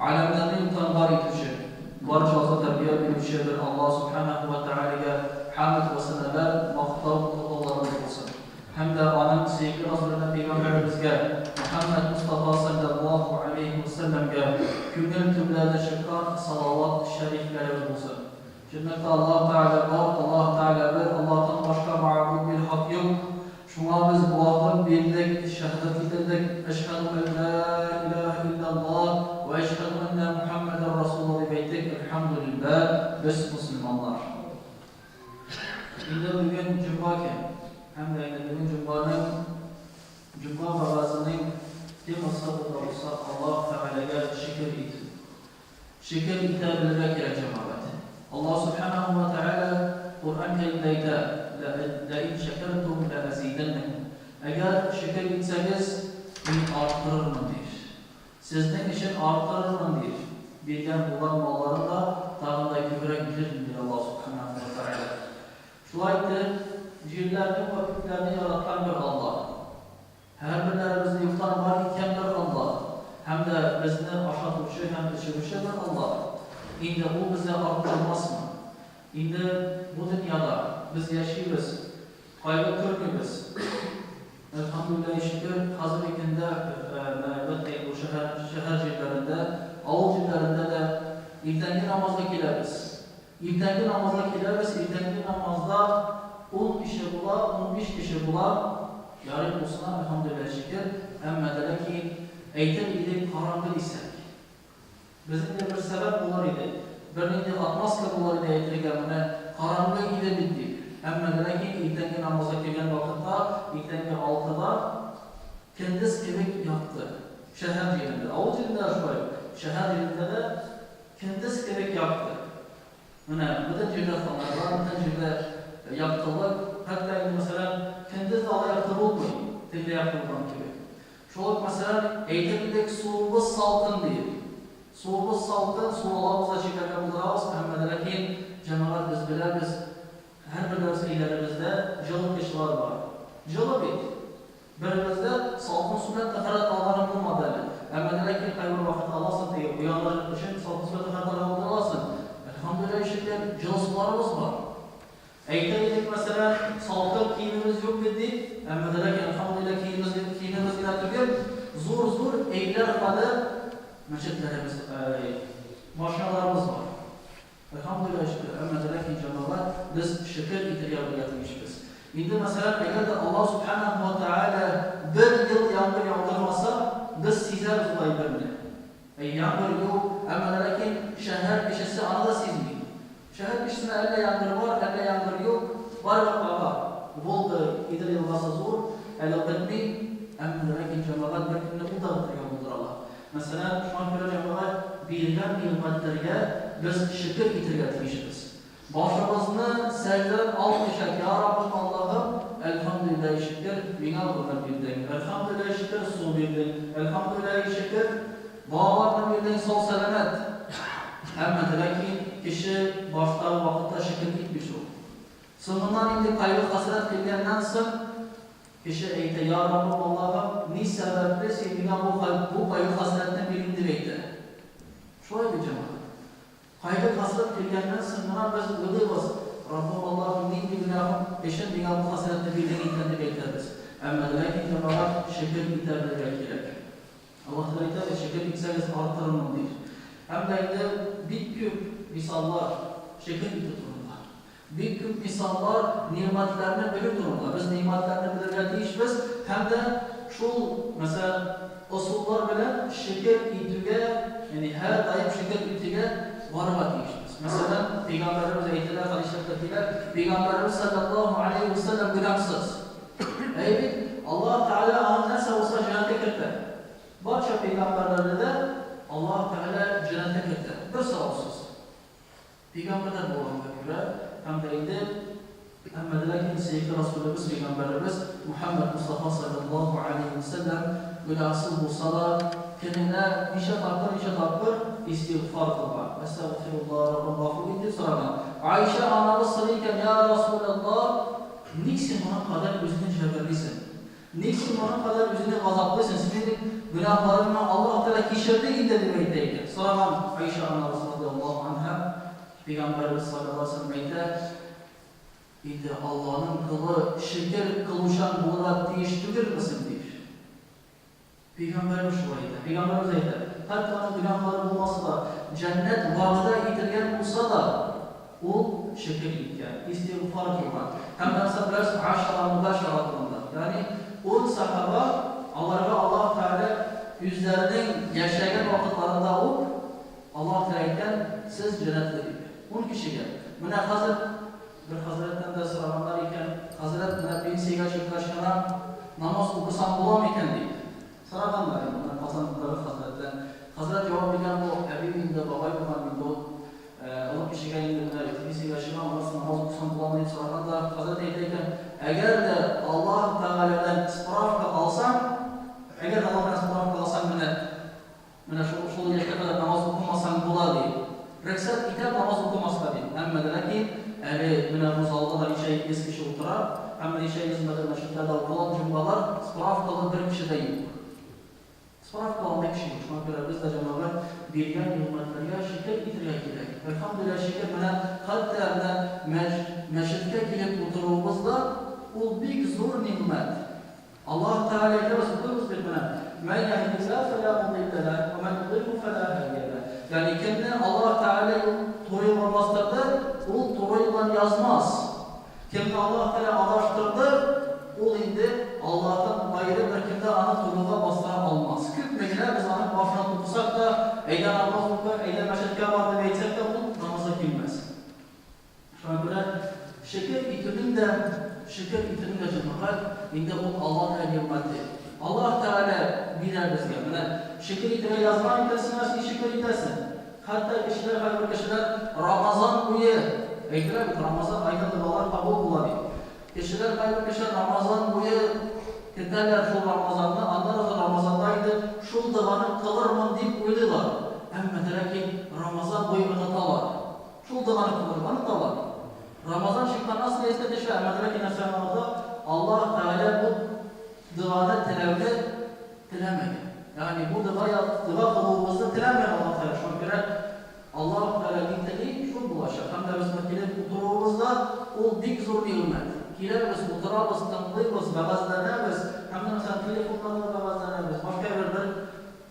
alamlarni tanbar etuvchi, barcha ozod tarbiya beruvchi bir Alloh subhanahu va taolaga hamd va sanolar, maqtov duolarimiz bo'lsin. Hamda onun sevgili Resulü'nün Peygamberimizge Muhammed Mustafa sallallahu aleyhi ve sellem'ge küngül tümlerde çıkan salavat şerifleri olsun. Cennette Allah Teala var, Allah Teala bir, Allah'tan başka ma'bud bir hak yok. Şuna biz Allah'ın birlik, şehadet getirdik. Eşhedü en la ilahe illallah ve eşhedü enne Muhammeden Resulullah beytik. Elhamdülillah, biz Müslümanlar. Şimdi bugün Cuma'ken, hem de bugün Cuma vaazının teması da olsa Allah Teala'ya şükür et. Şükür itabilmek ile cemaat. Allah Subhanahu ve Teala Kur'an-ı Kerim'de لَاِنْ شَكَرْتُمْ لَاَزِيدَنَّكُمْ Eğer şükür etseniz beni artırır mı diyor. Sizden için artırır mı diyor. Birden bulan malların da tağında küfre girir mi diyor Allah Subhanahu ve Teala. Şulaydır, cihirlerini ve küflerini yaratan bir Allah. Her birlerimizde yuftan var iken bir Allah. Hem de bizni aşatmışı hem de düşürmüşü bir Allah. İndi bu bize arttırmaz mı? İndi bu dünyada biz yaşayırız, kaygı görmüyoruz. Elhamdülillah şükür, hazır ikinde elbette bu şehir cillerinde, avul cillerinde de iltenki namazda kileriz. İltenki namazda kileriz, iltenki namazda 10 kişi bula, 15 kişi bula, yarın olsun elhamdülillah şükür, emmedele ki eğitim idik, karanlık isek. Bizim de bir sebep bular idi. Birinde atmaska bular idi eğitirgenine, karanlık ide bittik. Emmedele ki iltenki namaza gelen vakitte, iltenki 6'da kendisi kebek yaktı. Şehir cilinde, avul cilinde şöyle, şehir cilinde de kendisi kebek yaktı. Bütün cilde sanırlar, bütün cilde yaktılık, hatta mesela kendisi de yaktı olmuyor, dilde yaktılıktan gibi. Şoluk mesela eğitimdeki suğumuz salkın değil. Suğumuz salkın, suğularımızda çıkarken buluruz, emmedele ki cemaat biz biliriz, her birimiz ilerimizde cılık kişiler var. Cılık bit. Birimizde salkın sünnet teferat ağlarını bulmadığı. Emmedele ki kaybır vakit Allah'sın diye uyanlar için salkın sünnet teferat ağlarını bulmasın. Elhamdülillah şekilde cılısılarımız var. Eğitimlik mesela salkın kiyimimiz yok dedik. Emmedele ki elhamdülillah kiyimimiz ilerliyor. Zor eyler kadı meçetlerimiz, maşinalarımız var. Elhamdülillah şükür, emmedele ki cemaat biz şükür itiriyabiliyatmışız. Şimdi mesela eğer de Allah Subhanahu ve Teala bir yıl yağmur yağdırmasa biz sizleriz olayı birini. Yağmur yok, emmedele ki şehir kişisi anada sizmeyin. Şehir kişisine elle yağmur var, elle yağmur yok. Var ve kaba. Volga itiriyalması zor. Elle bilmi, emmedele ki cemaat bir günde bu dağıtır yağmurdur Allah. Mesela şu an böyle cemaat birden nimetlerine biz şükür itiriyatmışız. Başımızını secden almışak. Ya Rabbim Allah'ım, elhamdülillah şükür, bina bunu bildin. Elhamdülillah şükür, su bildin. Elhamdülillah şükür, bağlarını bildin, sol selamet. Emmedele ki kişi başta vakitte şükür gitmiş olur. Sınırdan indi kaybı hasret bilgenden sın, kişi eğite, Ya Rabbim Allah'ım, ne sebeple sevgine bu kaybı hasretten bilindi bekle. Şöyle bir cemaat. Kaybı hasret bilgenden sınırdan biz ödüyoruz. Rabbim Allah'ım, ne günahım, eşin dünya bu hasretle bildiğinden bekleriz. Emmedele ki cemaat şükür biterler gerek. Allah Teala ve şükür bitseniz arttırın değil. Hem de bir küp misallar şükür bitir durumda. Bir küp misallar nimetlerini bilir durumda. Biz nimetlerini bilirler değişmez. Hem de şu mesela usullar bilen şükür itirge, yani her daim şükür itirge varmak değişmez. Mesela Peygamberimiz eğitiler, hadislerdekiler, Peygamberimiz sallallahu aleyhi ve sellem günahsız. Evet, Allah Teala anı neyse olsa cennete gitti. Başka peygamberlerde de Allah Teala cennete gitti. Bir sağolsuz. Peygamberler bu olana göre hem de indi emmediler ki sevgili Resulümüz Peygamberimiz Muhammed Mustafa sallallahu aleyhi ve sellem günahsız bulsa da kendine nişe takır istiğfar kılmak. Estağfirullah Rabbim gafur indi sonra. Ayşe anamız sarıyken Ya Resulallah niçin ona kadar üzgün şekerlisin? Niçin ona kadar üzgün gazaplısın? Senin günahlarına Allah Teala kişirdi indirdi beydeydi. So'ragan Aisha onamiz radhiyallohu anha Peygamberimiz sallallohu alayhi vasallam aytadi, "Endi Allohning qili shukr qiluvchan bo'ladi deyish tugilmasin" deydi. Peygamberimiz shu aytadi. Peygamberimiz aytadi, hatto gunohlari bo'lmasa, jannat va'da etilgan bo'lsa da, u shukr etgan, istig'for qilgan. Hamda sabras 10 mubashara qilgan. Ya'ni 10 sahaba Allohga Alloh taolo o'zlarining yashagan vaqtlarida u Alloh taoladan siz jannatda deydi. 10 kishiga. Mana hozir bir hazratdan da so'raganlar ekan, hazrat mana pensiyaga chiqishgan namoz o'qisam bo'ladimi ekan deydi. So'raganlar, mana Qozondagi hazratdan. Hazrat javob bergan, bu Habibingda boboy bo'lgan menda Alloh kishiga endi pensiyaga chiqqan namoz o'qisam bo'ladimi deb so'raganda, hazrat aytgan, agarda Alloh taoladan istifroqqa olsam, agar Allohdan istifroqqa olsam, mana shu yerga qadar namoz o'qimasam bo'ladi. Raksat itab namoz o'qimaslar deydi. Hamma lekin hali mana bu zalda ishay eski shu o'tirib, hamma ishay xizmatda mashg'ullarda bo'lgan jumlalar istifroqqa bir kishida yo'q. Istifroqqa olgan kishi yo'q. Shunga ko'ra bizda jamoalar bergan ne'matlarga shukr etishga kerak. Alhamdulillah shukr bilan hatto masjidga kelib o'tirishimizda u big zo'r ne'mat. Alloh taolaga biz o'qimiz bilan "Men yahdillahu fala mudilla lahu va men yudlilhu fala hadiya lahu." Ya'ni kimni Alloh taolo to'g'ri yo'lga bostirdi, u to'g'ri yo'ldan yozmas. Kimni Alloh taolo adashtirdi, u endi Allohdan g'ayri bir kimda ana to'g'riga bostira olmas. Ko'pmagina biz ana boshdan o'qisak da, aydan namoz o'qib, aydan masjidga bor deb aytsak da, bu namozga kelmas. Shunga ko'ra shukr etilganda janobat endi u Allohning ne'mati. Alloh taolo beradi bizga. Mana shukr etib yozgan ekansiz, shukr etasan. Hatto kishilar, har bir kishilar Ramazon oyi aytlar, Ramazon oyida duolar qabul bo'ladi. Kishilar, har bir kishilar Ramazon oyi ketadilar shu Ramazonni, Alloh Ramazonda edi, shu duoni qilirman deb o'ylaydilar. Ammo lekin Ramazon oyi unutadi. Shu duoni qilirman unutadi. Ramazon chiqqandan esda tashla, ammo lekin narsalarda Alloh taolo bu duoni tilamagan. Yani bu dua qiluvimizni tilamagan Alloh taolo. Shunga ko'ra Alloh taoloning tili shu bo'ladi. Hamda biz kelib o'tirishimizda u big zo'r ne'mat. Kelamiz, o'tiramiz, tanlaymiz, ba'zilarimiz hamda masalan telefonlarni ba'zilarimiz boshqa bir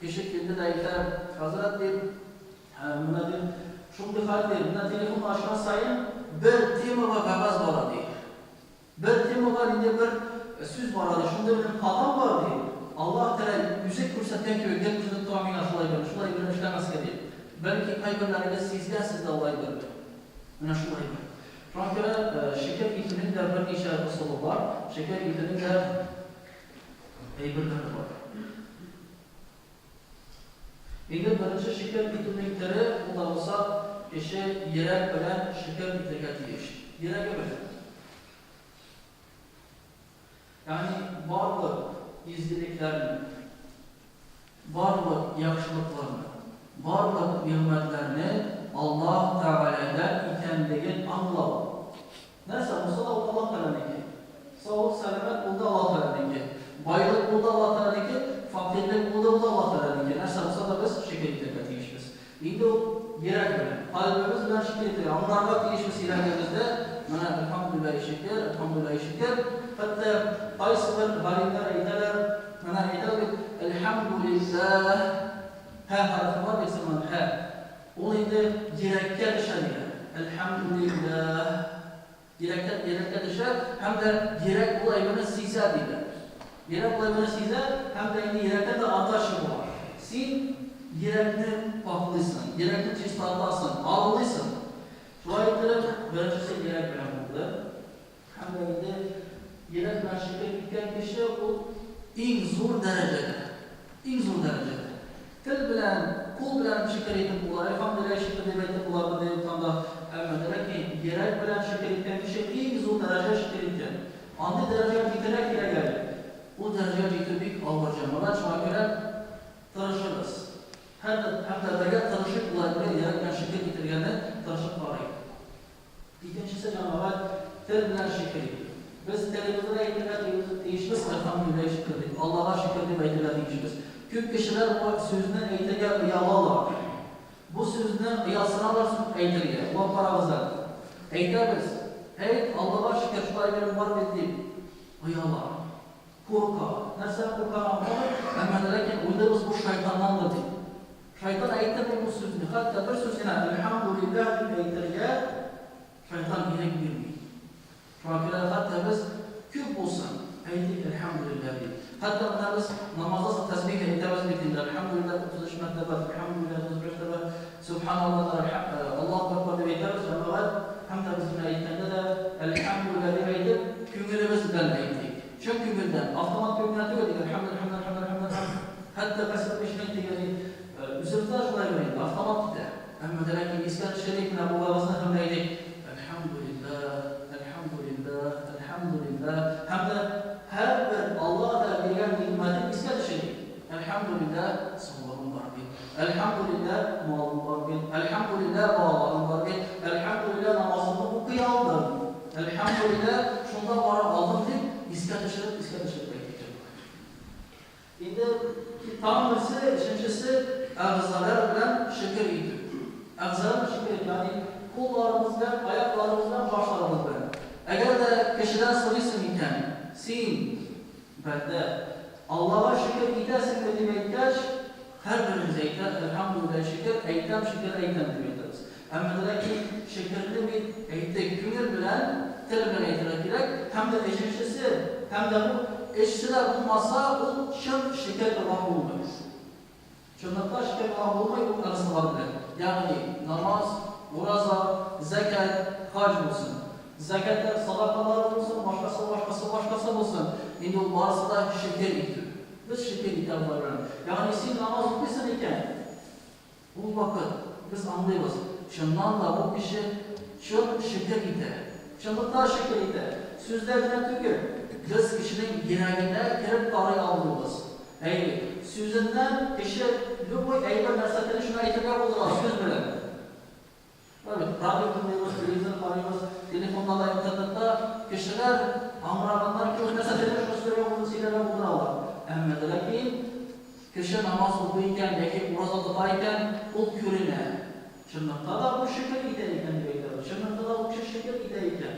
kishi keldi-da aytadi, "Hazrat deb, mana deb shunday hal deb, mana telefon ochgan sayin bir temaga qog'oz boradi. Bir temaga endi bir so'z boradi, shunda bir qadam bor deydi. Alloh taolo yuzak ko'rsatgan ko'rgan ko'zini to'g'riga shulay bir ishlamasga deydi. Balki qaybirlariga sezgansizda Alloh berdi. Mana shulay. Shunga ko'ra shukr etishning bir necha usuli bor. Shukr etishning ayblari bor. Endi birinchi shukr etishning tiri bu bo'lsa, kishi yurak bilan shukr etishga tegish. Yuragi bilan. Yani barliq izdiliklarni, barliq yaxshiliklarni, barliq ne'matlarni Alloh taoladan ekanligini anglab. Narsa bo'lsa Alloh taolaniki. Sog'lik salomat bo'ldi Alloh taolaniki. Boylik bo'ldi Alloh taolaniki, faqirlik bo'ldi Alloh taolaniki. Narsa bo'lsa da biz shukr etishga tegishmiz. Endi yurak bilan, qalbimiz bilan shukr etishga, Allohga tegishmiz yuragimizda. Mana alhamdulillah shukr. Hatta qaysi bir g'ariblar aytadilar, mana aytadi, alhamdulillah. Ha harfi bor desam, ha. U endi yurakka tushadi. Alhamdulillah. Yurakka tushadi, hamda yurak bu aybini sezadi. Yurak bu aybini sezadi, hamda endi yurakda da atashi bor. Sen yurakni poklaysan, yurakni chistalasan, og'laysan. Shu aytib, birinchisi yurak bilan bo'ldi. Hamda endi yurak bilan shukr etgan kishi u eng zo'r darajada. Til bilan, qo'l bilan shukr etib bo'ladi. Alhamdulillah shukr deb aytib bo'ladi deb aytganda, ammo lekin yurak bilan shukr etgan kishi eng zo'r darajada shukr etgan. Andi darajaga yetishga kerak. U darajaga yetib og'ir jamoat shunga ko'ra tirishimiz. Hamda birga tirishib ularga yurak bilan shukr etilgani tirishib qaraylik. Ikkinchisi jamoat til bilan shukr. Biz tilimizda aytiladigan deyishimiz alhamdulillah shukr deb, Allohga shukr deb aytiladigan deyishimiz. Ko'p kishilar bu so'zni aytgan uyaloladi. faydasını alırsın, eytirge. Allah paramızdan. Eytemiz. Hey, Allah'a şükür şuraya benim var ettiğim. Ay Allah. Korka. Nasıl korkan ama? Ama lakin uyduruz bu şeytandandır deyip. Şeytan eytirme bu sözünü. Hatta bir sözüne elhamdülillah deyip eytirge. Şeytan yine girmiyor. Çünkü hatta biz küp olsun. Eytik elhamdülillah deyip. Hatta biz namazda tesbih eytemez bittiğinde elhamdülillah 33 mertebe, elhamdülillah 35 mertebe, subhanallah, Allahu Ekber deyip eytemez. Hamda bizimle eytende de elhamdülillah deyip eytip küngülümüzden eytik. Çok küngülden. Avtomat küngülden diyor ki elhamdülillah. Hatta kasıp işmek diye üzerinde şuraya göreyim. Avtomat gider. Ama de lakin İskan Şerif'in Ebu Babasına hamdeydik. Elhamdülillah. Hamda her bir Allah'a verilen nimetin İskan Şerif. Elhamdülillah sallallahu aleyhi. Elhamdülillah muallum barbin. Elhamdülillah bağlarım barbin. Elhamdülillah namazını okuyaldım. Elhamdülillah şunda var aldım deyip İskan Şerif bekliyor. Şimdi tam birisi, ikincisi ağızlar bilen şeker idi. Ağızlar şeker yani kollarımızdan, ayaklarımızdan, başlarımızdan. Eğer de kişiden soruyorsun iken, sen bende Allah'a şükür edersin dediğime ihtiyaç, her birimize ihtiyaç, elhamdülillah şükür, eytem demektir. Ama da ki şekerli bir eytek günür bilen, telefon eytirek gerek, hem de eşleşisi, hem de bu eşsiler bulmasa, o şeker devam olmuyor. Şunlukla şeker devam olmayı bu arası vardır. Yani namaz, uraza, zekat, hac olsun. Zekatlar, sadakalar olsun, başkası olsun. Şimdi o varsa da şeker itir. Biz şeker iterler. Yani sen namaz okuyorsan iken, bu vakit biz anlıyoruz. Şundan da bu kişi şun şeker iter. Şunlukla şeker iter. Sözlerden tükür. Biz kişinin genelinde kirip tarih aldığımız. Evet, sözünden kişi bu eyber mersatını şuna itiraf olur, söz bilen. Evet, radyo dinliyoruz, televizyon arıyoruz, telefonlarla, internette kişiler amrağınlar ki o mersatını şuna söylüyor, bunu silene buldular. Ama lakin kişi namaz okuyken, belki uraz atıdayken o körüne. Şunlukta da bu şeker ideyken diyecekler. Şunlukta da bu şeker ideyken.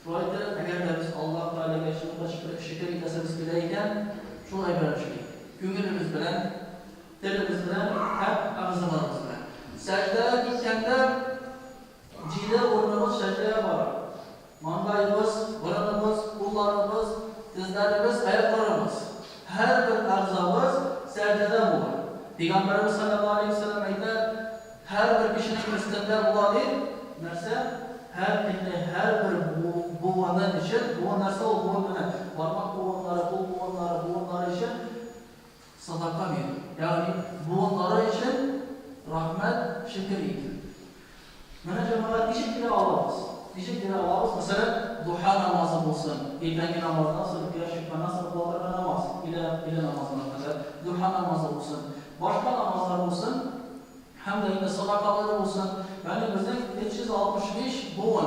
Şurada eğer de biz Allah Teala'ya şunlukta şeker idesimiz bileyken şuna ibaret şey. Günümüz bilen, telimiz bilen, hep ağızlarımız bilen. Secdeye gitkenler cide burnumuz secdeye var. Mangayımız, burunumuz, kullarımız, dizlerimiz, ayaklarımız. Her bir ağzımız secdede bulur. Peygamberimiz sallallahu aleyhi ve sellem eyler, her bir kişinin üstünde bulabilir. Nerse? Her bir buğanın için, buğan nerse o buğanın parmak buğanları, kol buğanları için sadaka verir. Yani buğanları için rahmet, şükür edir. Mana cemaat dişik bile alamaz. Mesela duha namazı olsun. İldenki namazdan sonra yaşıkma nasıl buğalarına namaz. İle namazına kadar. Duha namazı olsun. Başka namazlar olsun. Hem de yine sadakaları olsun. Yani bizden 365 buğan.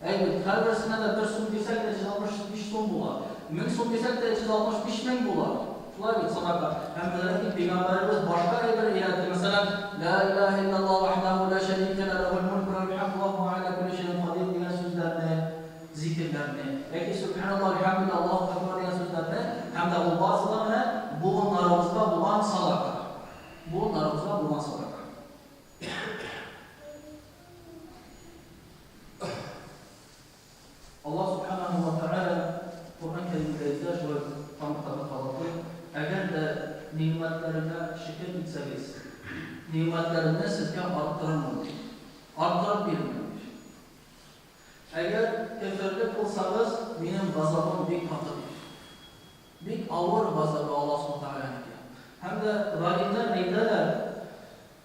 Evet, her birisine de bir sun desek de 365 sun bular. 1000 sun desek de 365 bin bular. Şunlar bir sadaka. Hem de Peygamberimiz başka eyler ilerdi. Mesela La ilahe illallah vahdahu la şerike le lehul mulku ve lehul hamdu ve huve ala kulli şeyin kadir diyen sözlerini, zikirlerini. Belki Subhanallah, elhamdülillah, Allahu Ekber diyen sözlerini. Hem de bu bazılarını buğunlarımızda bulan sadaka. Buğunlarımızda bulan sadaka. Allah Subhanahu wa ta'ala Kur'an-ı Kerim'de izler şöyle tanıklarını kalıptı. Eğer de nimetlerine şükür etseniz, nimetlerini sizce arttırılmamış, arttırıp verilmemiş. Eğer kefirlik kılsanız, benim gazabım büyük katıdır. Büyük ağır gazabı Allah Subhanahu wa ta'ala. Hem de ralimler neydeler?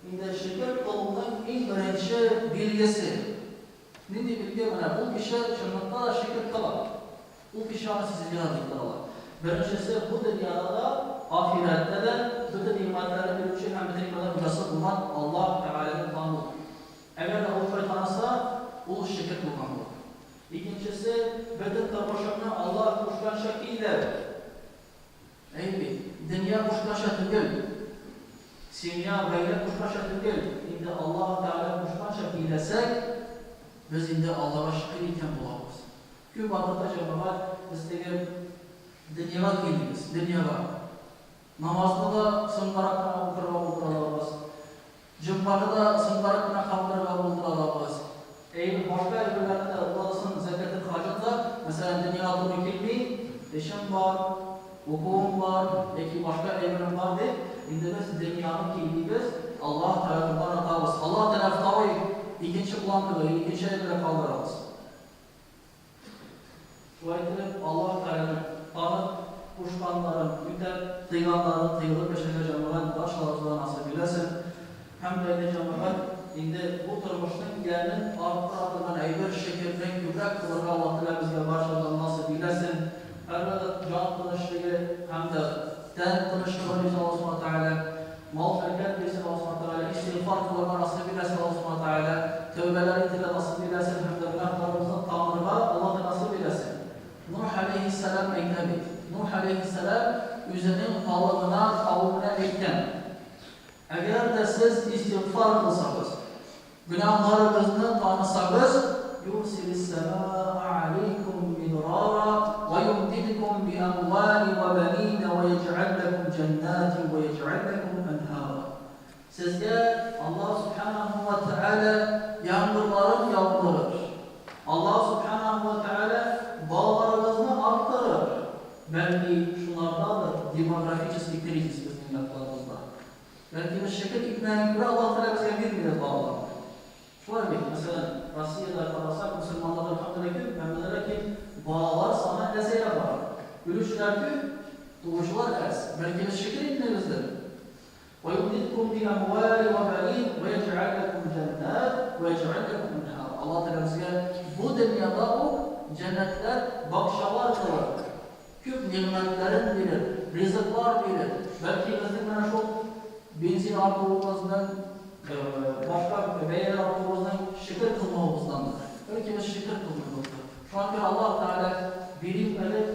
Şimdi şükür kılmanın en birinci bilgisi. Ne diye bilgi var? Bu kişi şunlukta da şükür kılar. Bu kişi sizi yaradıklarlar. Birincisi bu dünyada da ahirette de bütün nimetlerin bir üçü hem bir kadar müdasıl bulan Allah Teala'nın tanrı. Eğer de o şey tanısa, o şükür bulman olur. İkincisi, bütün karmaşıkını Allah kuşkan şekilde. Evet, dünya kuşkan şekilde. Sinya, gayret kuşkan şekilde. Şimdi Allah Teala Köp vaqtda cemaat bizdagi dunyoga kelamiz, dunyoga. Namazda da sıngarakla o'tirib Cumada da sıngarakla qamdirga o'tirib başka evlerde Allah'ın zekatı harcında mesela dünyada doğru kelmeyi eşim var, hukum var, belki başka evren var de indi biz dünyanın kelmeyiz Allah tarafından atağız. Allah tarafından ikinci plantığı, ikinci evre kaldırırız. Şu ayetleri Allah tarafından tanıp kuşkanların, müddet dıyganların tıyılıp yaşayacak cemaat başkalarından nasip eylesin. Hem de cemaat indi bu turmuşdan gelinin arttırılan eyber şekilden gübrek kılırga Allah Teala bizge başlardan nasip eylesin. Elbette can tanışlığı hem de ten tanışlığı için Allah Subhanahu Teala mal hareket için Allah Subhanahu Teala istiğfar kılırga nasip eylesin Allah Subhanahu Teala tövbeler itile nasip eylesin hem de günahlarımızın tamırga Allah da nasip eylesin. Nuh Aleyhisselam eylemek. Nuh Aleyhisselam üzerinin halığına, kavmine ekten. Eğer de siz istiğfar kılsanız, günahlarınızı tanısanız, يُرْسِلِ السَّمَاءَ عَلَيْكُمْ مِدْرَارًا وَيُمْدِدْكُمْ بِأَمْوَالٍ وَبَنِينَ وَيَجْعَلْ لَكُمْ جَنَّاتٍ وَيَجْعَلْ لَكُمْ أَنْهَارًا. Sizce Allah Subhanahu ve Teala yağmurları yağdırır. Allah Subhanahu ve Teala bağlarınızı arttırır. Belki şunlardadır demografik kriz bizim yapılarımızda. Belki bir şekil iknaya göre Allah Teala bize vermiyor bağlar. Şu var bir mesela Rusya'da kalasak Müslümanlar elhamdülillah memlelere ki bağlar sana eseye var. Gülüşler ki doğuşlar es. Belki bir şekil iknayızdır. وَيُمْدِدْكُمْ بِأَمْوَالٍ وَبَنِينَ وَيَجْعَلْ لَكُمْ جَنَّاتٍ وَيَجْعَلْ لَكُمْ أَنْهَارًا. Allah Teala bize bu dünyada o cennetler bakşalar kılır. Küp nimetlerin bilir, rızıklar bilir. Belki bizim bana çok benzin arttırılmasından, başka beyler arttırılmasından şükür kılmamızdandır. Belki biz şükür kılmamızdır. Şu an Allah Teala bilimleri